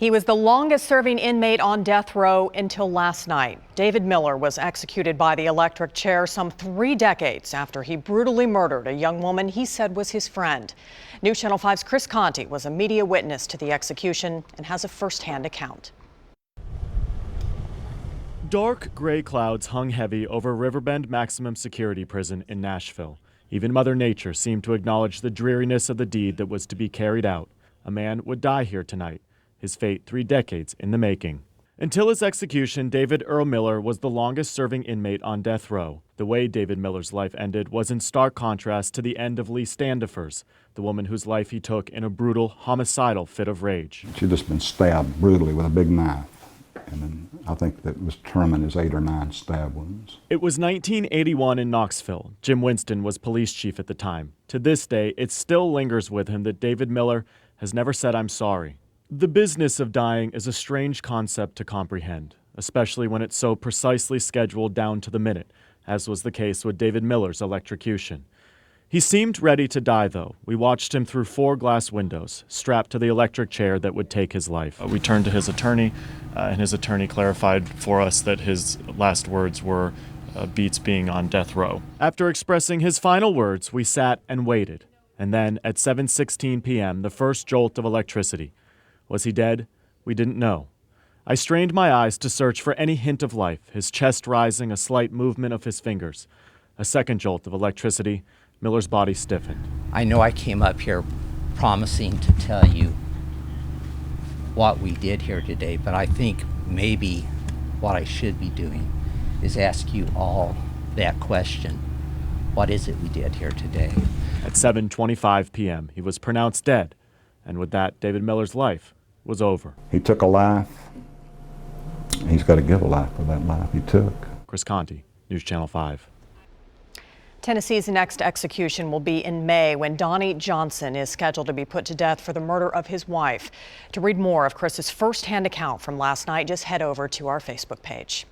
He was the longest-serving inmate on death row until last night. David Miller was executed by the electric chair some 3 decades after he brutally murdered a young woman he said was his friend. News Channel 5's Chris Conti was a media witness to the execution and has a first-hand account. Dark gray clouds hung heavy over Riverbend Maximum Security Prison in Nashville. Even Mother Nature seemed to acknowledge the dreariness of the deed that was to be carried out. A man would die here tonight. His fate 3 decades in the making. Until his execution, David Earl Miller was the longest-serving inmate on death row. The way David Miller's life ended was in stark contrast to the end of Lee Standifer's, the woman whose life he took in a brutal, homicidal fit of rage. She'd just been stabbed brutally with a big knife, and then I think that was determined as 8 or 9 stab wounds. It was 1981 in Knoxville. Jim Winston was police chief at the time. To this day, it still lingers with him that David Miller has never said, "I'm sorry." The business of dying is a strange concept to comprehend, especially when it's so precisely scheduled down to the minute, as was the case with David Miller's electrocution. He seemed ready to die, though. We watched him through 4 glass windows, strapped to the electric chair that would take his life. We turned to his attorney, and his attorney clarified for us that his last words were beats being on death row. After expressing his final words, we sat and waited. And then, at 7:16 p.m., the first jolt of electricity. Was he dead? We didn't know. I strained my eyes to search for any hint of life, his chest rising, a slight movement of his fingers. A second jolt of electricity. Miller's body stiffened. I know I came up here promising to tell you what we did here today, but I think maybe what I should be doing is ask you all that question. What is it we did here today? At 7:25 p.m., he was pronounced dead. And with that, David Miller's life was over. He took a life. He's got to give a life for that life he took. Chris Conti, News Channel 5. Tennessee's next execution will be in May when Donnie Johnson is scheduled to be put to death for the murder of his wife. To read more of Chris's first-hand account from last night, just head over to our Facebook page.